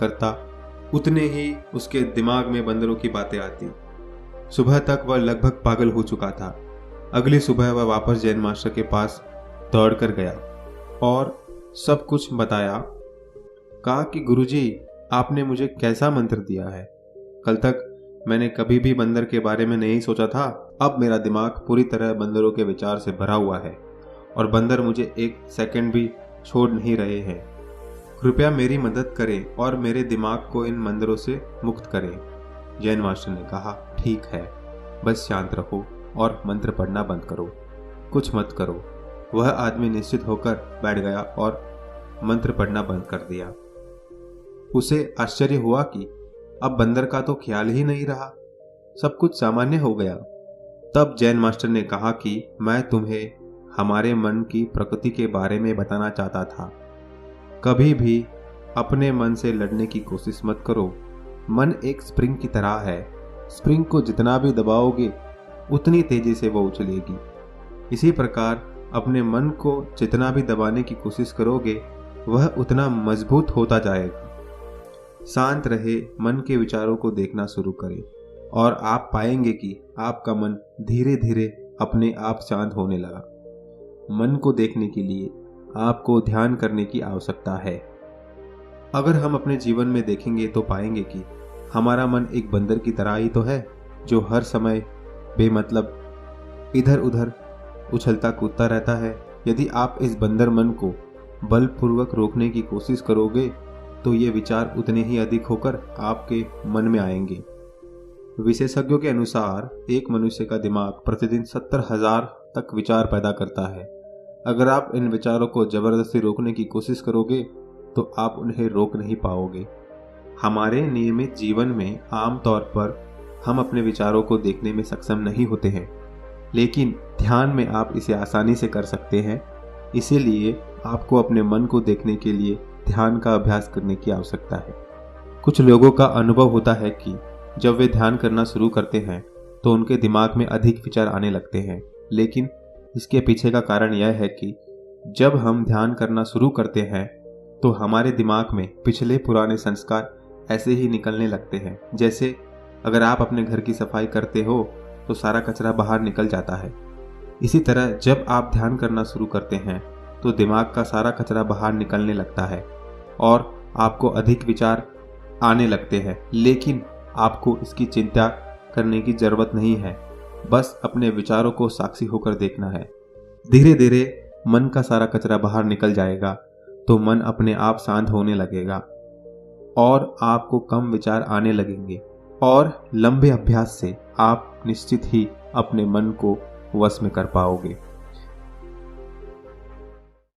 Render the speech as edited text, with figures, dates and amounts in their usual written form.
करता उतने ही उसके दिमाग में बंदरों की बातें आती। सुबह तक वह लगभग पागल हो चुका था। अगली सुबह वह वापस जैन मास्टर के पास दौड़ कर गया और सब कुछ बताया। कहा कि गुरुजी, आपने मुझे कैसा मंत्र दिया है। कल तक मैंने कभी भी बंदर के बारे में नहीं सोचा था। अब मेरा दिमाग पूरी तरह बंदरों के विचार से भरा हुआ है और बंदर मुझे एक सेकंड भी छोड़ नहीं रहे हैं। कृपया मेरी मदद करें और मेरे दिमाग को इन बंदरों से मुक्त करें। जैन मास्टर ने कहा, ठीक है, बस शांत रहो और मंत्र पढ़ना बंद करो, कुछ मत करो। वह आदमी निश्चित होकर बैठ गया और मंत्र पढ़ना बंद कर दिया। उसे आश्चर्य हुआ कि अब बंदर का तो ख्याल ही नहीं रहा, सब कुछ सामान्य हो गया। तब जैन मास्टर ने कहा कि मैं तुम्हें हमारे मन की प्रकृति के बारे में बताना चाहता था। कभी भी अपने मन से लड़ने की कोशिश मत करो। मन एक स्प्रिंग की तरह है। स्प्रिंग को जितना भी दबाओगे उतनी तेजी से वो उछलेगी। इसी प्रकार अपने मन को जितना भी दबाने की कोशिश करोगे वह उतना मजबूत होता जाएगा। शांत रहे, मन के विचारों को देखना शुरू करें और आप पाएंगे कि आपका मन धीरे धीरे अपने आप शांत होने लगा। मन को देखने के लिए आपको ध्यान करने की आवश्यकता है। अगर हम अपने जीवन में देखेंगे तो पाएंगे कि हमारा मन एक बंदर की तरह ही तो है, जो हर समय बेमतलब इधर उधर उछलता कूदता रहता है। यदि आप इस बंदर मन को बलपूर्वक रोकने की कोशिश करोगे तो ये विचार उतने ही अधिक होकर आपके मन में आएंगे। विशेषज्ञों के अनुसार एक मनुष्य का दिमाग प्रतिदिन 70,000 तक विचार पैदा करता है। अगर आप इन विचारों को जबरदस्ती रोकने की कोशिश करोगे तो आप उन्हें रोक नहीं पाओगे। हमारे नियमित जीवन में आमतौर पर हम अपने विचारों को देखने में सक्षम नहीं होते हैं, लेकिन ध्यान में आप इसे आसानी से कर सकते हैं। इसीलिए आपको अपने मन को देखने के लिए ध्यान का अभ्यास करने की आवश्यकता है। कुछ लोगों का अनुभव होता है कि जब वे ध्यान करना शुरू करते हैं तो उनके दिमाग में अधिक विचार आने लगते हैं, लेकिन इसके पीछे का कारण यह है कि जब हम ध्यान करना शुरू करते हैं तो हमारे दिमाग में पिछले पुराने संस्कार ऐसे ही निकलने लगते हैं। जैसे अगर आप अपने घर की सफाई करते हो तो सारा कचरा बाहर निकल जाता है। इसी तरह जब आप ध्यान करना शुरू करते हैं तो दिमाग का सारा कचरा बाहर निकलने लगता है और आपको अधिक विचार आने लगते हैं, लेकिन आपको इसकी चिंता करने की जरूरत नहीं है। बस अपने विचारों को साक्षी होकर देखना है। धीरे धीरे मन का सारा कचरा बाहर निकल जाएगा तो मन अपने आप शांत होने लगेगा और आपको कम विचार आने लगेंगे और लंबे अभ्यास से आप निश्चित ही अपने मन को वश में कर पाओगे।